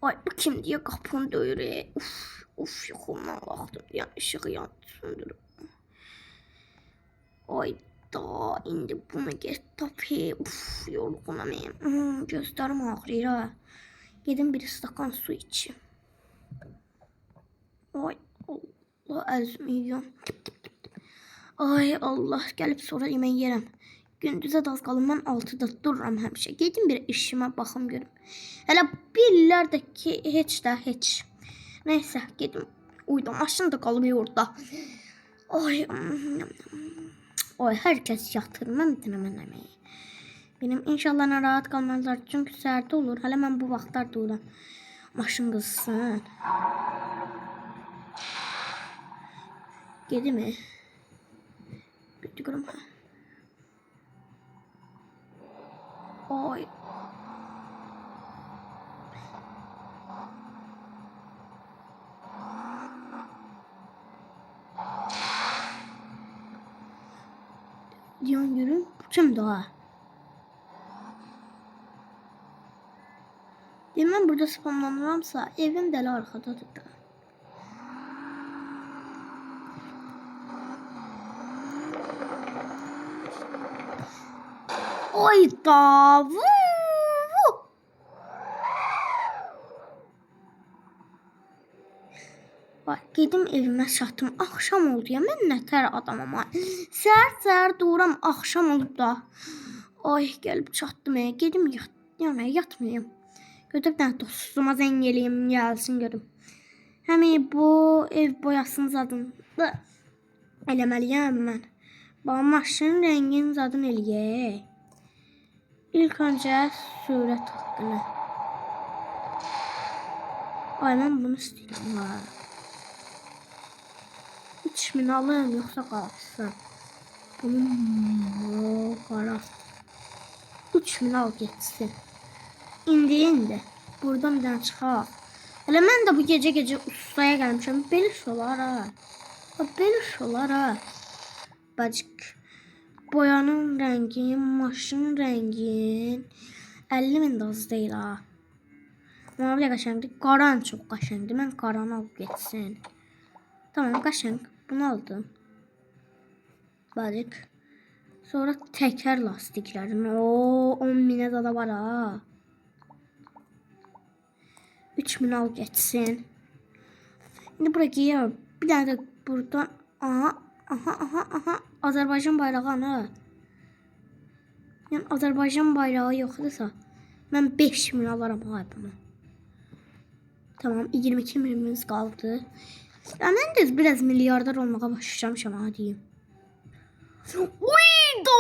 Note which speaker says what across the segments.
Speaker 1: Ay bu kim diye qapını döyür. Uf yuxumdan qalxdım. Yəni işığı yandı söndürüb. Ay da indi bunu get tapı. Uf yorğunam. Gözlərim ağrıyır ha. Gedim bir stakan su içim. Ay Allah əzmi yiyorum. Ay Allah gəlib sonra yemək yerəm. Gündüzə də az qalın mən 6-da dururam həmişə. Gedim bir işimə baxım görüm. Hələ bilirlər də ki heç. Neysə gedim. Uyudum. Maşın da qalıb orada. Ay. Ay herkes yatır. Mən bitirəm yeməyi. Benim inşallah narahat qalmazlar. Çünki səhərdə olur. Hələ mən bu vaxtlar dururam. Maşın qızsın. Gedi mi? Gidiyorum. Ay. Diyan görüm. Bu kim daha? Demem burada spamlanıramsa evim dəli arxadadır da. Ay da. Bak gedim evime çatdım. Akşam oldu ya. Mən nətər adamam. Səhər dururam. Akşam oldu da. Ay gəlib çatdım. Gedim yatmayayım. Götürüb də dostuma zəng eləyim. Gəlsin görüm. Həmin bu ev boyasının zadını eləməliyəm mən. Bax maşının rənginin zadını eləyək. İlk öncə surət haqqını. Ay mən bunu istəyirəm. 3000 alırım yoksa kalsın. Bunun para. 3000 al geçsin. İndi. Buradan bir tane çıxaq. Hele mən də bu gece ustaya gəlmişəm. Beliş olar ha. Beliş olar ha. Bacık. Boyanın rengin, maşının rengin. 50.000 da az değil ha. Ama bir qaşəngdir. Qaran çox qaşəngdir. Mən qaranı al geçsin. Tamam qaşəng. Bunu aldım. Bacık. Sonra teker lastiklerin. 10.000'e da var ha. 3000 al geçsin. Şimdi buraya giyiyorum. Bir tane de buradan. Aha. Azerbaycan bayrağı ha. Yani Azerbaycan bayrağı yoksa ben 5000 alırım ha bunu. Tamam 22.000'imiz kaldı. Ya ben de biraz milyarder olmaya başlayacağım ama diyeyim. Uydo,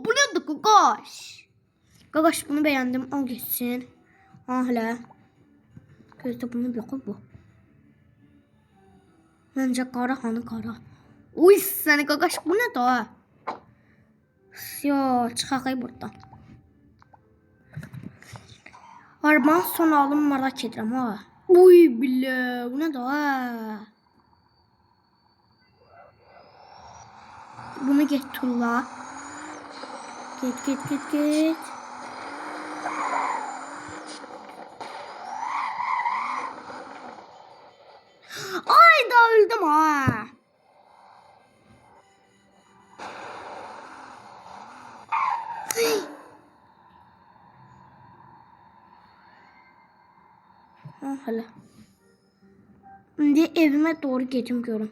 Speaker 1: bu nedir Gagaş? Gagaş bunu beğendim, al geçsin. Hala. Gözde bunu bir koy bu. Bence kara hanı kara. Uy seni Gagaş bu ne da? Yo çıkakay buradan. Arabanın son alımı merak edirəm ha. Uy bile bu ne da? Bunu get tulla. Get. Ay da öldüm ha. Hala. Şimdi evime doğru gedim görüm.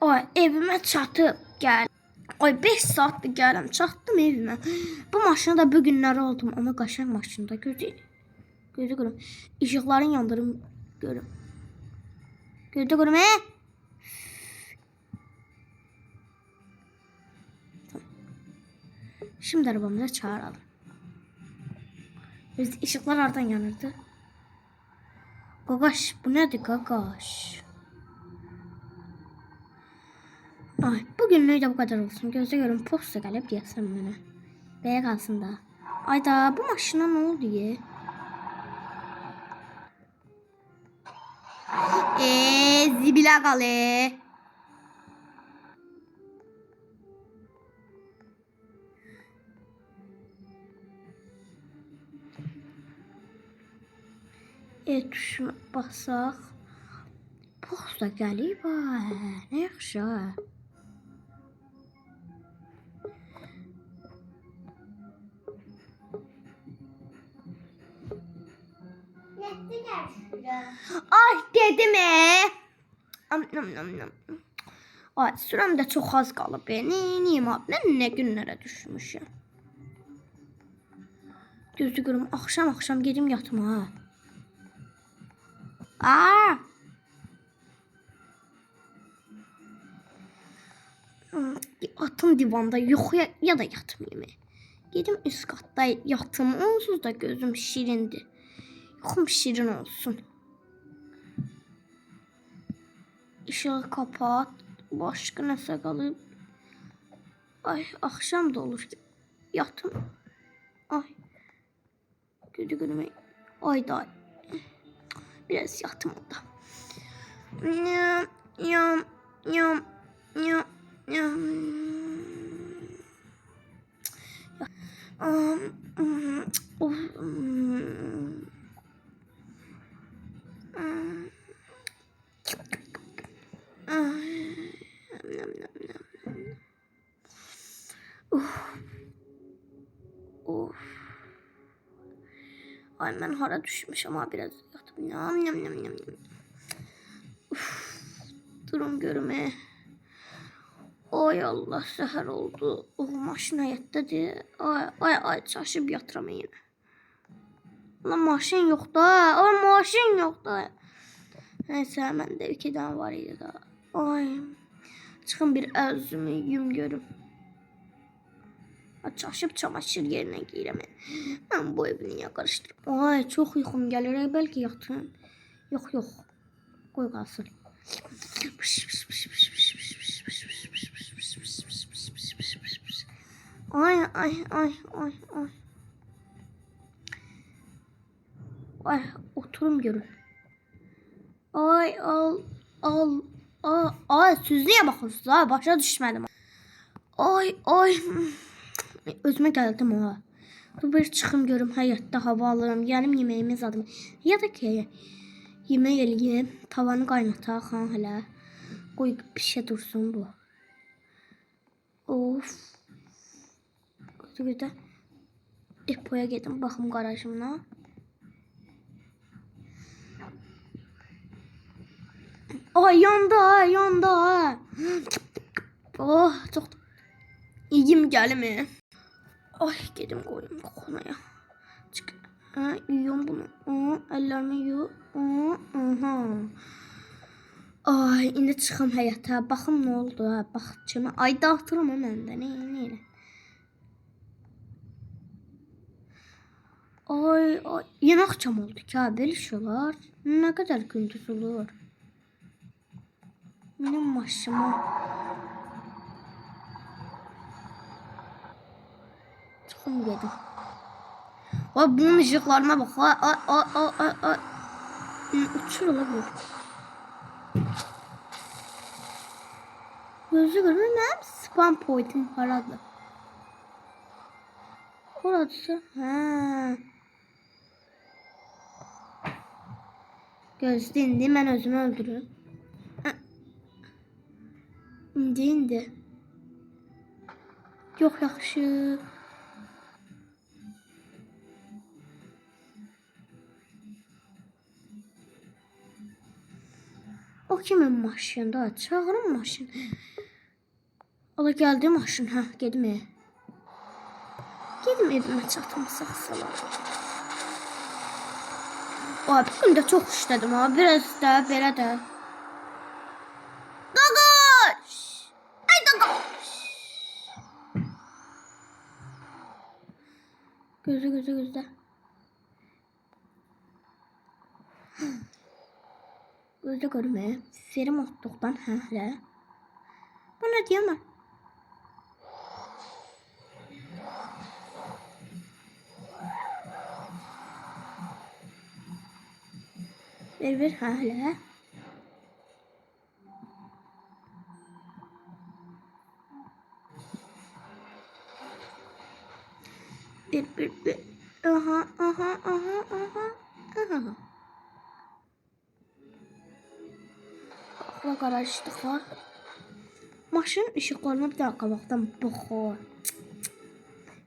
Speaker 1: Ay evime çatıp gel. Ay 5 saatdir gələm, çatdım evimə. Bu maşını da bu günləri aldım. Ama qaşəng maşında gözü görüm. İşıqların yandırım görüm. Gözdə görüm Tamam. Şimdi arabamıza çağıralım. Biz ışıklar aradan yanırdı. Gagaş bu nedir Gagaş? Ay bugünlük de bu kadar olsun. Gözde görün posta gəlib deyəsən mənə. Bəyə qalsın da. Ayda bu maşına ne oldu ya? Zibila qalı. tuşuna basaq. Posta gəlib. Nə yaxşı. Ay dedim. Ay sürəm də çox az qalıb. Neyim abi? Mən nə günlərə düşmüşəm. Gözü görüm axşam gedim yatmağa. Atım divanda yox ya da yatmayayım. Gedim üst katda yatım. Onsuz da gözüm şirindir. Yoxum şirin olsun. İşığı kapat. Başqa nəsə qalıb. Ay axşam da olur. Yatım. Ay. Gözü görmək. Ay da. Biraz yatım da. Yam. Ay mən hara düşmüşəm ha biraz yatım. Durum görmə. Ay Allah səhər oldu. Maşın həyətdədir. Ay çaşıb yatıram yenə. Lan maşın yox da. Maşın yox da. Nəysə məndə 2 dənə var idi da. Ay. Çıxın bir əzümü yum görüm. Çaşıb çamaşır yerinə giyirəm. Mən bu evi niyə qarışdırım? Ay çox yuxum gəlir. Bəlkə yatım. Yox. Qoy qalsın. Ay oturum görün. Ay siz niyə baxırsınız? Ay başa düşmədim. Ay. Özümə gəldim ha. Dur bir çıxım görüm həyətdə hava alırım. Gəlim yeməyimi zadım. Ya da ki yemək eləyim. Tavanı qaynataq ha hələ. Qoy pişə dursun bu. Of. Bir də depoya gedim baxım qarajımla. Ay yandı. Oh çox İyiyim gəlmir. Ay gedim qoyum koxunaya. Çık. Yuyum bunu. Əllərimi yu. Ay indi çıxım həyətə. Baxım nə oldu. Baxçımı. Ay dağıtıram məndə. Nə? Ay yeni axşam oldu ki belə iş olar. Nə qədər gündüz olur. Mənim maşıma. Çıxım gedim. Ay bunun ışıqlarına bax. Ay. Uçur ola bu. Gözü görmür mənim spam pointim haradır. Oradırsa. Gözde indi mən özümü öldürürüm. İndi. Yox yaxşı. O kimin maşında? Çağırın maşın. Ola gəldi maşın. Gedim evimə çatım saxsalar. Bugün də çox işlədim ha. Biraz da belə də. Qaqaş! Ay qaqaş! Gözlə. Gözlə görmə. Ferim otduqdan hələ. Bu nə deyəməm? Ver hələ. Bir. Aha. Bak araçlık var. Maşın ışıklarına bir daha qabaqdan baxır.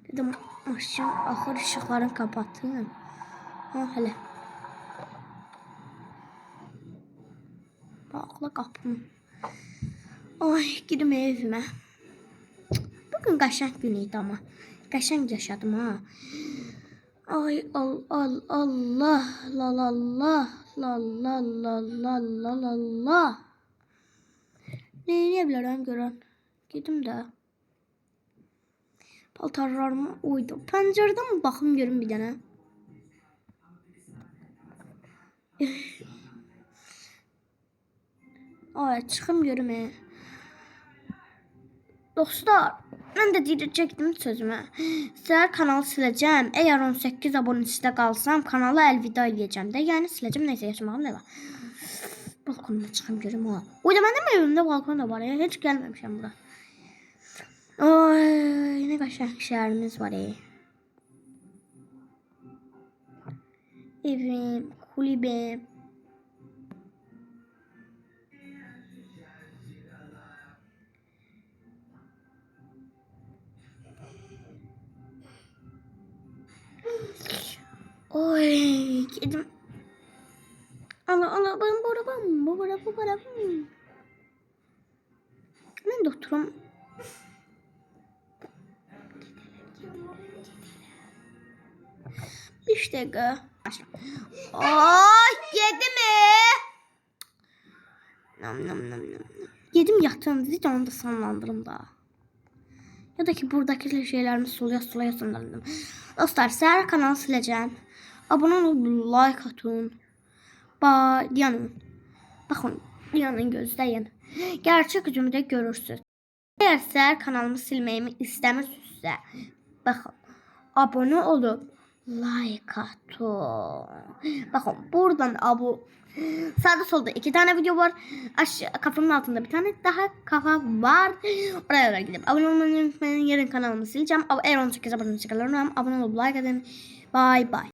Speaker 1: Bir de maşın axır ışıklarını kapatın. Ha hele. Bağla qapını. Ay gidim evime. Bugün qəşəng gün idi ama. Qəşəng yaşadım ha. Ay Allah la la la la la la la la la la. Neyini bilərəm görən. Gedim də. Paltarlarımı uydum. Pəncərədən baxım görüm bir dənə. Ay çıxım görüm. Dostlar, mən də deyəcəkdim sözümə. Səhər kanalı siləcəm. Əgər 18 abunəçidə qalsam, kanalı əlvida eləyəcəm də. Yəni siləcəm, nəysə yaşamağım nə var. Balkonuma çıxım görüm o. Uyda mənim evimdə balkon da var. Heç gəlməmişəm bura. Ay, nə qəşəng şəhərimiz var. Evim, kulübem. Oy, gedim. Allah, bam. Ben de oturum. Bir dakika. Ay, yedim Nam. Yedim yatağım dedi, onu da sanlandırım da. Ya da ki buradaki şeylerimi sulaya sanlandırdım. Dostlar, səhər kanalı siləcəm. Abone olun, like atın. Dayanın. Baxın, dayanın, gözləyin. Gerçek yüzümü də görürsünüz. Eğer səhər kanalımı silməyimi istəmirsinizsə, baxın, abone olub, like atın. Baxın, buradan sağda solda 2 tane video var. Kafanın altında bir tane daha kafa var. Oraya da gidip abone olmayı unutmayın. Yarın kanalımı sileceğim. Eğer 18 abone çıkarırım, abone olup like edin. Bye bye.